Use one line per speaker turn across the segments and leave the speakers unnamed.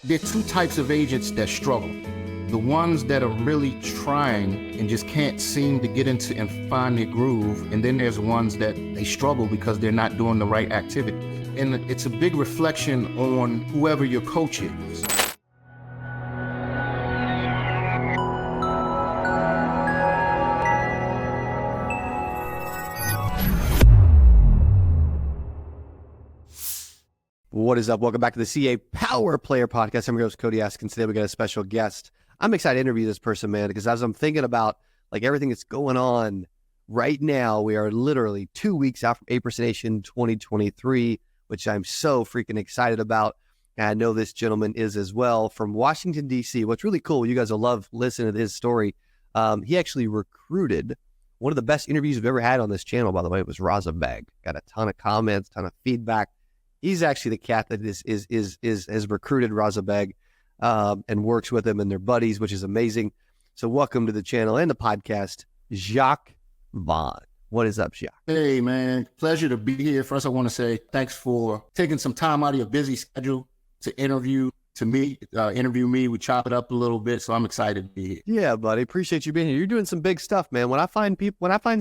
There are two types of agents that struggle. The ones that are really trying and just can't seem to get into and find their groove. And then there's ones that they struggle because they're not doing the right activity. And it's a big reflection on whoever your coach is.
What is up? Welcome back to the CA Power Player Podcast. I'm your host, Cody Askins. Today we got a special guest. I'm excited to interview this person, man, because as I'm thinking about like everything that's going on right now, we are literally 2 weeks out from Apris Nation 2023, which I'm so freaking excited about. And I know this gentleman is as well, from Washington, D.C. What's really cool, you guys will love listening to his story. He actually recruited one of the best interviews we've ever had on this channel, by the way. It was Raza Begg. Got a ton of comments, ton of feedback. He's actually the cat that has recruited Raza Begg and works with him and their buddies, which is amazing. So welcome to the channel and the podcast, Jacques Vaughan. What is up, Jacques?
Hey, man. Pleasure to be here. First, I want to say thanks for taking some time out of your busy schedule to interview me. We chop it up a little bit, so I'm excited to be here.
Yeah, buddy. Appreciate you being here. You're doing some big stuff, man. When I find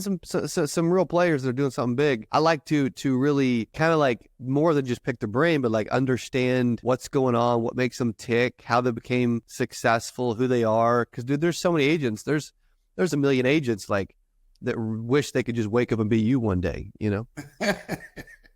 some real players that are doing something big, I like to really kind of like more than just pick their brain, but like understand what's going on, what makes them tick, how they became successful, who they are. Because dude, there's so many agents. There's a million agents like that wish they could just wake up and be you one day. You know,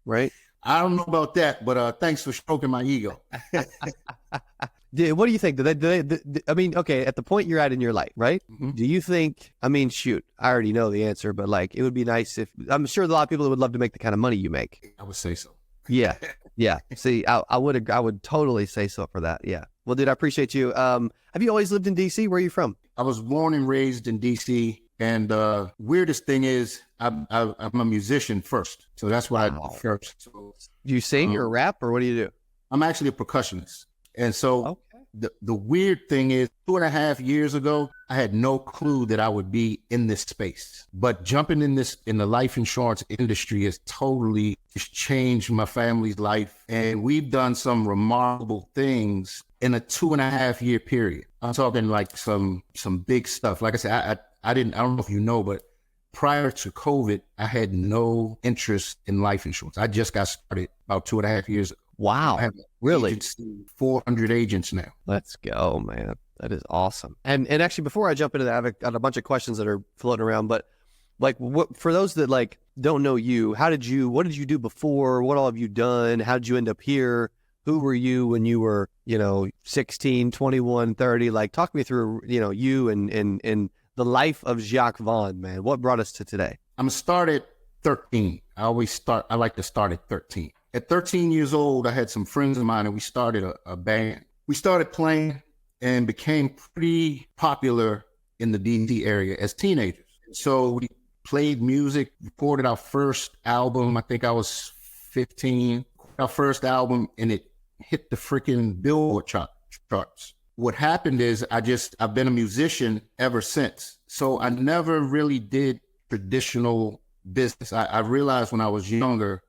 right?
I don't know about that, but thanks for stroking my ego.
What do you think? I mean, okay, at the point you're at in your life, right? Mm-hmm. Do you think, I mean, shoot, I already know the answer, but like, it would be nice if, I'm sure a lot of people would love to make the kind of money you make.
I would say so.
Yeah. Yeah. See, I would totally say so for that. Yeah. Well, dude, I appreciate you. Have you always lived in DC? Where are you from?
I was born and raised in DC. And weirdest thing is I'm a musician first. So that's why I do first. So,
do you sing or rap or what do you do? I'm
actually a percussionist. And so the weird thing is 2.5 years ago, I had no clue that I would be in this space. But jumping in the life insurance industry has totally just changed my family's life. And we've done some remarkable things in a 2.5 year period. I'm talking like some big stuff. Like I said, I don't know if you know, but prior to COVID, I had no interest in life insurance. I just got started about 2.5 years ago.
Wow.
I have
really?
400 agents now.
Let's go, man. That is awesome. And actually, before I jump into that, I have a bunch of questions that are floating around, but like for those that like don't know you, what did you do before? What all have you done? How did you end up here? Who were you when you were, 16, 21, 30? Like, talk me through, you and the life of Jacques Vaughan, man. What brought us to today?
I'm going to start at 13. I like to start at 13. At 13 years old, I had some friends of mine and we started a band. We started playing and became pretty popular in the DC area as teenagers. So we played music, recorded our first album. I think I was 15. Our first album, and it hit the freaking Billboard-charts. What happened is I've been a musician ever since. So I never really did traditional business. I realized when I was younger,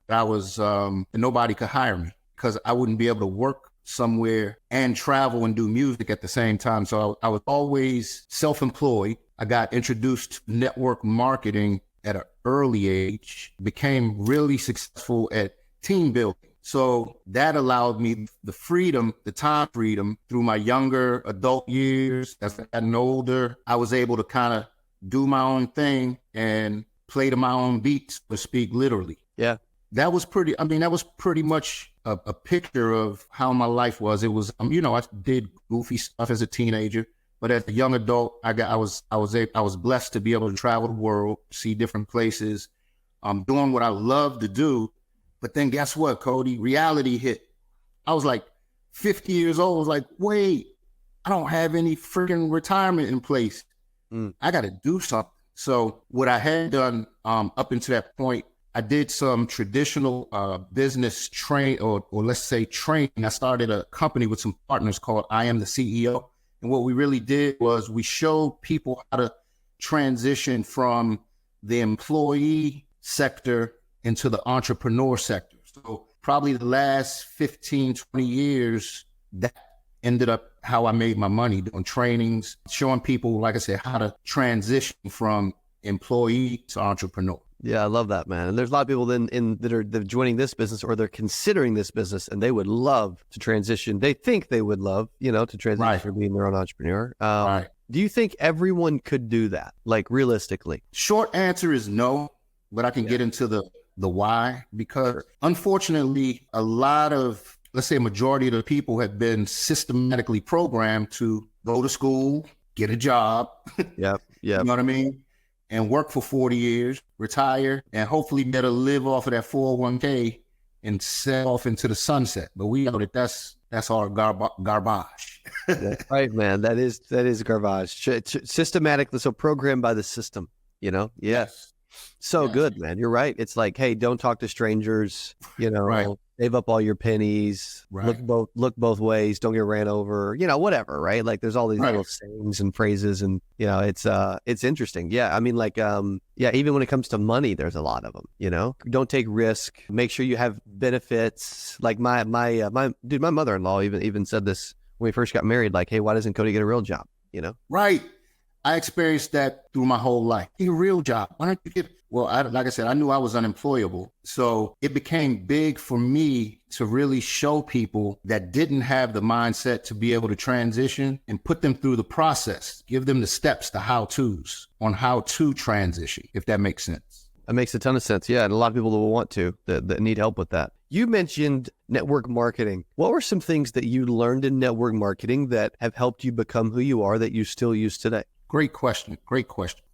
nobody could hire me because I wouldn't be able to work somewhere and travel and do music at the same time. So I was always self-employed. I got introduced to network marketing at an early age, became really successful at team building. So that allowed me the time freedom through my younger adult years. As I gotten older, I was able to kind of do my own thing and play to my own beats, to speak literally.
Yeah.
That was pretty much a picture of how my life was. It was, I did goofy stuff as a teenager, but as a young adult, I was blessed to be able to travel the world, see different places, doing what I love to do. But then guess what, Cody? Reality hit. I was like 50 years old. I was like, wait, I don't have any freaking retirement in place. I got to do something. So what I had done up until that point, I did some traditional business training. I started a company with some partners called I Am the CEO. And what we really did was we showed people how to transition from the employee sector into the entrepreneur sector. So probably the last 15, 20 years, that ended up how I made my money, doing trainings, showing people, like I said, how to transition from employee to entrepreneur.
Yeah, I love that, man. And there's a lot of people then that are joining this business, or they're considering this business, and they would love to transition. They think they would love, to transition from being their own entrepreneur.
Right.
Do you think everyone could do that, like realistically?
Short answer is no, but I can get into the why, because unfortunately, a lot of, let's say a majority of the people have been systematically programmed to go to school, get a job.
Yeah.
You know what I mean? And work for 40 years, retire, and hopefully be able to live off of that 401k and set off into the sunset. But we know that that's all garbage.
That's right, man. That is garbage. Systematically, so programmed by the system, Yes. So good, man. You're right. It's like, hey, don't talk to strangers,
Right.
Save up all your pennies,
Right.
look both ways, don't get ran over, whatever, right? Like there's all these little sayings and phrases, and it's interesting. Yeah. I mean, like even when it comes to money, there's a lot of them, Don't take risk, make sure you have benefits. Like my mother-in-law even said this when we first got married, like, hey, why doesn't Cody get a real job?
Right. I experienced that through my whole life. Get a real job. Why don't you get? Well, like I said, I knew I was unemployable. So it became big for me to really show people that didn't have the mindset to be able to transition and put them through the process, give them the steps, the how-tos on how to transition, if that makes sense.
That makes a ton of sense. Yeah. And a lot of people that will want to, that need help with that. You mentioned network marketing. What were some things that you learned in network marketing that have helped you become who you are that you still use today?
Great question.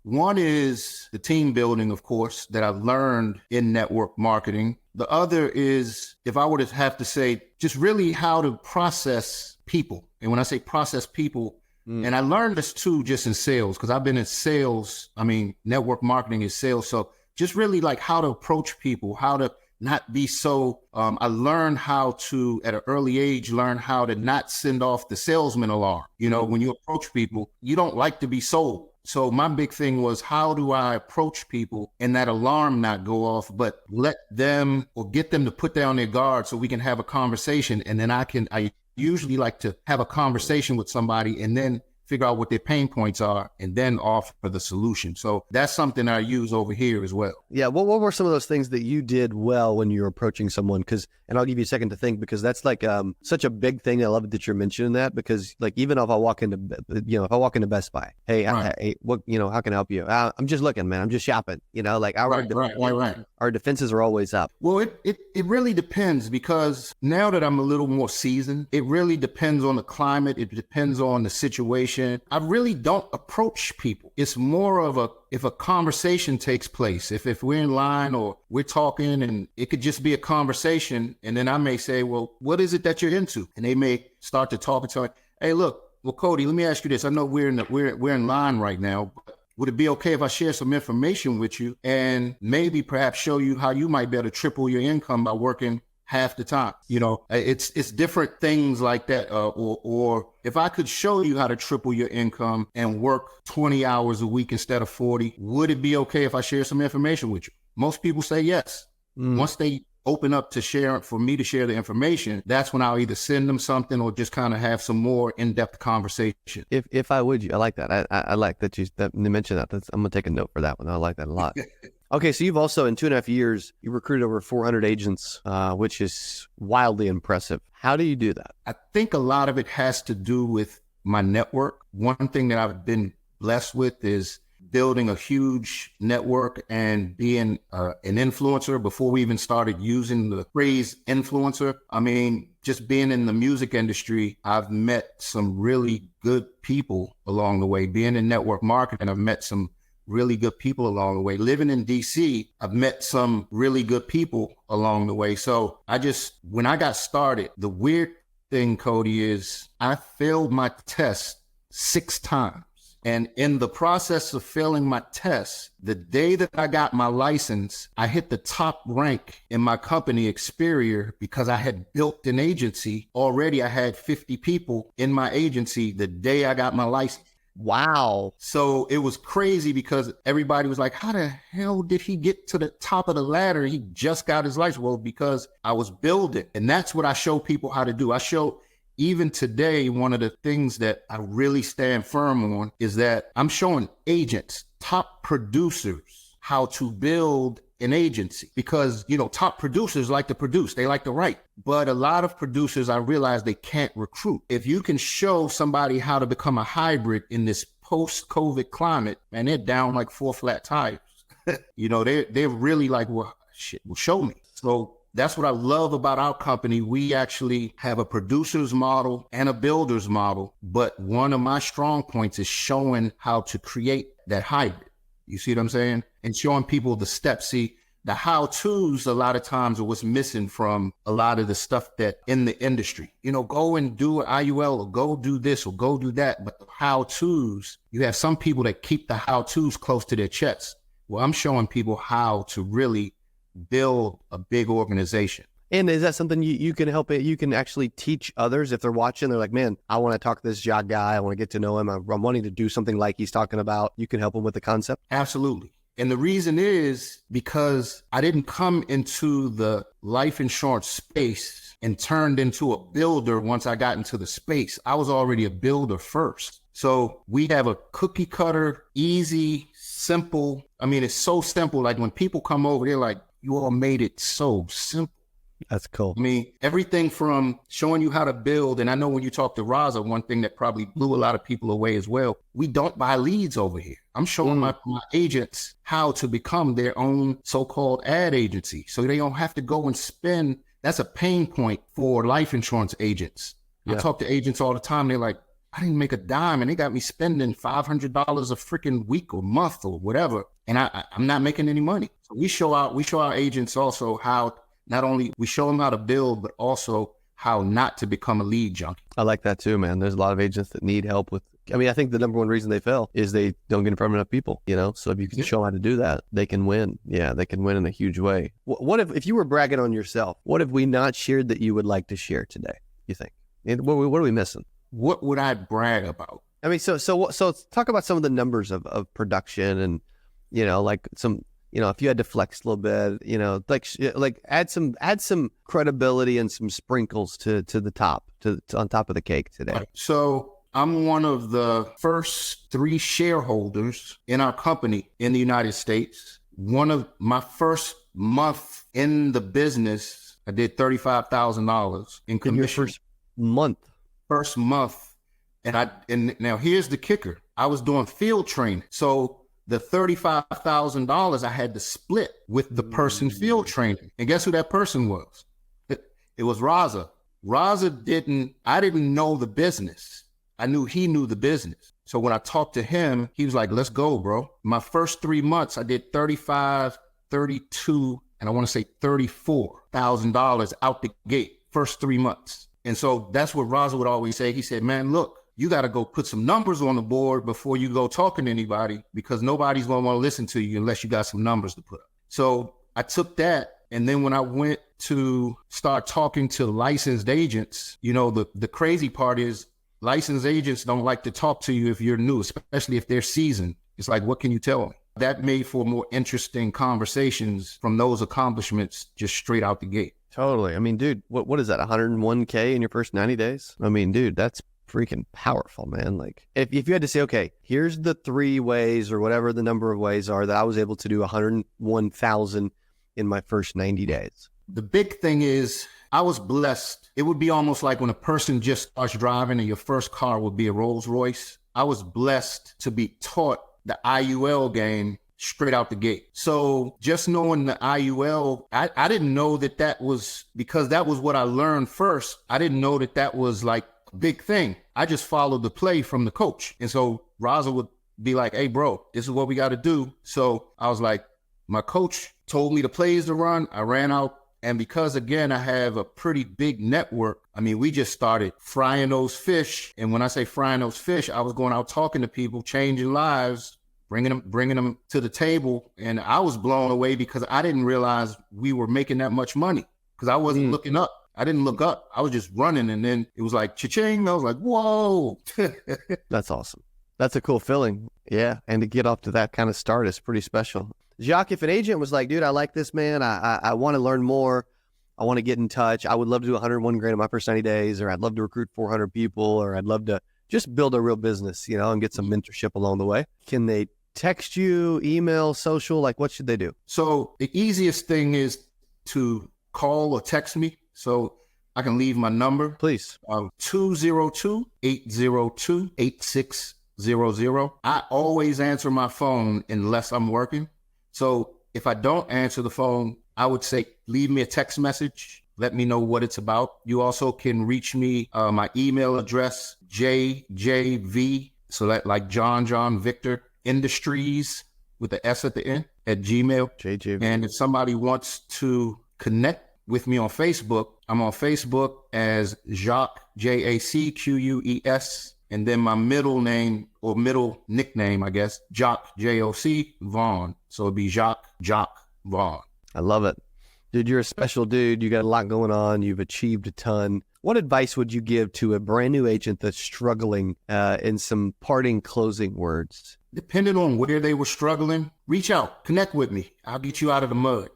One is the team building, of course, that I've learned in network marketing. The other is, if I were to have to say, just really how to process people. And when I say process people, and I learned this too, just in sales, because I've been in sales. I mean, network marketing is sales. So just really like how to approach people, how to not be so, I learned how to, at an early age, learn how to not send off the salesman alarm. When you approach people, you don't like to be sold. So my big thing was, how do I approach people and that alarm not go off, but let them or get them to put down their guard so we can have a conversation. And then I usually like to have a conversation with somebody and then figure out what their pain points are and then offer the solution. So that's something I use over here as well.
Yeah. What were some of those things that you did well when you were approaching someone? And I'll give you a second to think, because that's like such a big thing. I love it that you're mentioning that, because like, even if I walk into, if I walk into Best Buy, hey, hey, what, how can I help you? I'm just looking, man. I'm just shopping, like our defenses are always up.
Well, it really depends, because now that I'm a little more seasoned, it really depends on the climate. It depends on the situation. I really don't approach people. It's more of if a conversation takes place, if we're in line or we're talking, and it could just be a conversation. And then I may say, well, what is it that you're into? And they may start to talk and tell me, hey, look, well, Cody, let me ask you this. I know we're in line right now, but would it be okay if I share some information with you and maybe perhaps show you how you might be able to triple your income by working half the time? It's different things like that. Or if I could show you how to triple your income and work 20 hours a week instead of 40, would it be okay if I share some information with you? Most people say yes. Once they open up for me to share the information, that's when I'll either send them something or just kind of have some more in-depth conversation.
If I would, I like that. I like that you mentioned that. I'm going to take a note for that one. I like that a lot. Okay, so you've also, in 2.5 years, you recruited over 400 agents, which is wildly impressive. How do you do that?
I think a lot of it has to do with my network. One thing that I've been blessed with is building a huge network and being an influencer before we even started using the phrase influencer. I mean, just being in the music industry, I've met some really good people along the way. Being in network marketing, I've met some really good people along the way. Living in DC, I've met some really good people along the way. So when I got started, the weird thing, Cody, is I failed my test 6 times. And in the process of failing my test, the day that I got my license, I hit the top rank in my company, Experior, because I had built an agency. Already I had 50 people in my agency the day I got my license.
Wow.
So it was crazy, because everybody was like, how the hell did he get to the top of the ladder? He just got his license. Well, because I was building. And that's what I show people how to do. I show even today, one of the things that I really stand firm on is that I'm showing agents, top producers, how to build an agency, because, you know, top producers like to produce, they like to write, but a lot of producers, I realize they can't recruit. If you can show somebody how to become a hybrid in this post-COVID climate, man, they're down like 4 flat tires. You know, they're really like, well, shit, well, show me. So that's what I love about our company. We actually have a producer's model and a builder's model, but one of my strong points is showing how to create that hybrid. You see what I'm saying? And showing people the steps. See, the how-tos a lot of times are what's missing from a lot of the stuff that in the industry. You know, go and do an IUL or go do this or go do that. But the how-tos, you have some people that keep the how-tos close to their chest. Well, I'm showing people how to really build a big organization.
And is that something you can help it? You can actually teach others if they're watching. They're like, man, I want to talk to this Jacques guy. I want to get to know him. I'm wanting to do something like he's talking about. You can help them with the concept.
Absolutely. And the reason is because I didn't come into the life insurance space and turned into a builder once I got into the space. I was already a builder first. So we have a cookie cutter, easy, simple. I mean, it's so simple. Like when people come over, they're like, you all made it so simple.
That's cool.
I mean, everything from showing you how to build. And I know when you talk to Raza, one thing that probably blew a lot of people away as well, we don't buy leads over here. I'm showing my agents how to become their own so-called ad agency. So they don't have to go and spend. That's a pain point for life insurance agents. Yeah. I talk to agents all the time. They're like, I didn't make a dime and they got me spending $500 a freaking week or month or whatever. And I'm not making any money. So we show our agents also how not only we show them how to build, but also how not to become a lead junkie.
I like that too, man. There's a lot of agents that need help with, I mean, I think the number one reason they fail is they don't get in front of enough people, you know? So if you can show them how to do that, they can win. Yeah, they can win in a huge way. What if you were bragging on yourself, what have we not shared that you would like to share today, you think? What are we missing?
What would I brag about?
I mean, so talk about some of the numbers of production and, you know, like some, you know, if you had to flex a little bit, you know, like add some credibility and some sprinkles to the top, to on top of the cake today.
Right. So I'm one of the first 3 shareholders in our company in the United States. One of my first month in the business, I did $35,000 in commission.
In your first month.
And now here's the kicker. I was doing field training. So the $35,000 I had to split with the person field training. And guess who that person was? It was Raza. I didn't know the business. I knew he knew the business. So when I talked to him, he was like, let's go, bro. My first 3 months, I did 35, 32, and I want to say $34,000 out the gate, first 3 months. And so that's what Raza would always say. He said, man, look, you got to go put some numbers on the board before you go talking to anybody, because nobody's going to want to listen to you unless you got some numbers to put up. So I took that. And then when I went to start talking to licensed agents, you know, the crazy part is licensed agents don't like to talk to you if you're new, especially if they're seasoned. It's like, what can you tell me? That made for more interesting conversations from those accomplishments just straight out the gate.
Totally. I mean, dude, what is that? 101K in your first 90 days? I mean, dude, that's freaking powerful, man. Like if you had to say, okay, here's the 3 ways or whatever the number of ways are that I was able to do 101,000 in my first 90 days.
The big thing is I was blessed. It would be almost like when a person just starts driving and your first car would be a Rolls Royce. I was blessed to be taught the IUL game straight out the gate. So just knowing the IUL, I didn't know that was, because that was what I learned first. I didn't know that was like a big thing. I just followed the play from the coach. And so Raza would be like, hey, bro, this is what we got to do. So I was like, my coach told me the plays to run. I ran out. And because, again, I have a pretty big network, I mean, we just started frying those fish. And when I say frying those fish, I was going out talking to people, changing lives, bringing them to the table. And I was blown away because I didn't realize we were making that much money because I wasn't looking up. I didn't look up. I was just running. And then it was like, cha-ching. I was like, whoa.
That's awesome. That's a cool feeling. Yeah. And to get off to that kind of start is pretty special. Jacques, if an agent was like, dude, I like this, man. I want to learn more. I want to get in touch. I would love to do 101 grand in my first 90 days, or I'd love to recruit 400 people, or I'd love to just build a real business, and get some mentorship along the way. Can they text you, email, social? Like, what should they do?
So the easiest thing is to call or text me. So I can leave my number.
Please.
202-802-8600. I always answer my phone unless I'm working. So if I don't answer the phone, I would say, leave me a text message. Let me know what it's about. You also can reach me, my email address, JJV. So that like John Victor Industries with the S at the end at Gmail.
JJV.
And if somebody wants to connect with me on Facebook, I'm on Facebook as Jacques, Jacques, and then my middle name or middle nickname, I guess, Joc, J-O-C, Vaughan. So it'd be Joc Vaughan.
I love it. Dude, you're a special dude. You got a lot going on. You've achieved a ton. What advice would you give to a brand new agent that's struggling, in some parting closing words?
Depending on where they were struggling, reach out, connect with me. I'll get you out of the mud.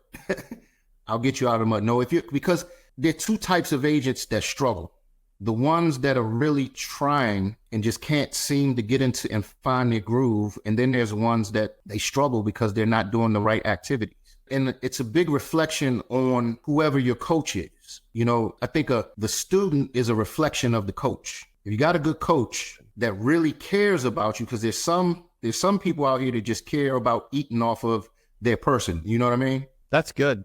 I'll get you out of the mud. No, because there are two types of agents that struggle. The ones that are really trying and just can't seem to get into and find their groove. And then there's ones that they struggle because they're not doing the right activities. And it's a big reflection on whoever your coach is. I think the student is a reflection of the coach. If you got a good coach that really cares about you, because there's some people out here that just care about eating off of their person. You know what I mean?
That's good.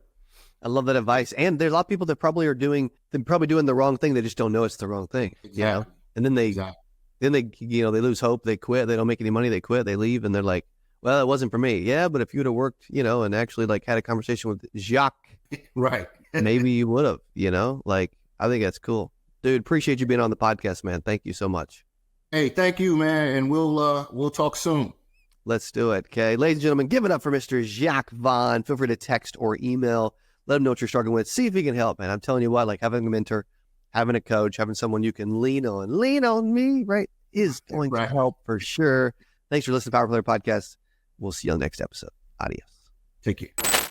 I love that advice. And there's a lot of people that probably doing the wrong thing. They just don't know it's the wrong thing.
Exactly.
And then they they lose hope. They quit. They don't make any money. They quit. They leave. And they're like, well, it wasn't for me. Yeah, but if you would have worked, and actually like had a conversation with Jacques,
right?
Maybe you would have, I think that's cool. Dude, appreciate you being on the podcast, man. Thank you so much.
Hey, thank you, man. And we'll talk soon.
Let's do it. Okay. Ladies and gentlemen, give it up for Mr. Jacques Vaughan. Feel free to text or email. Let him know what you're struggling with. See if he can help, man. I'm telling you what, like having a mentor, having a coach, having someone you can lean on me, right, is going to help for sure. Thanks for listening to Power Player Podcast. We'll see you on the next episode. Adios.
Take care.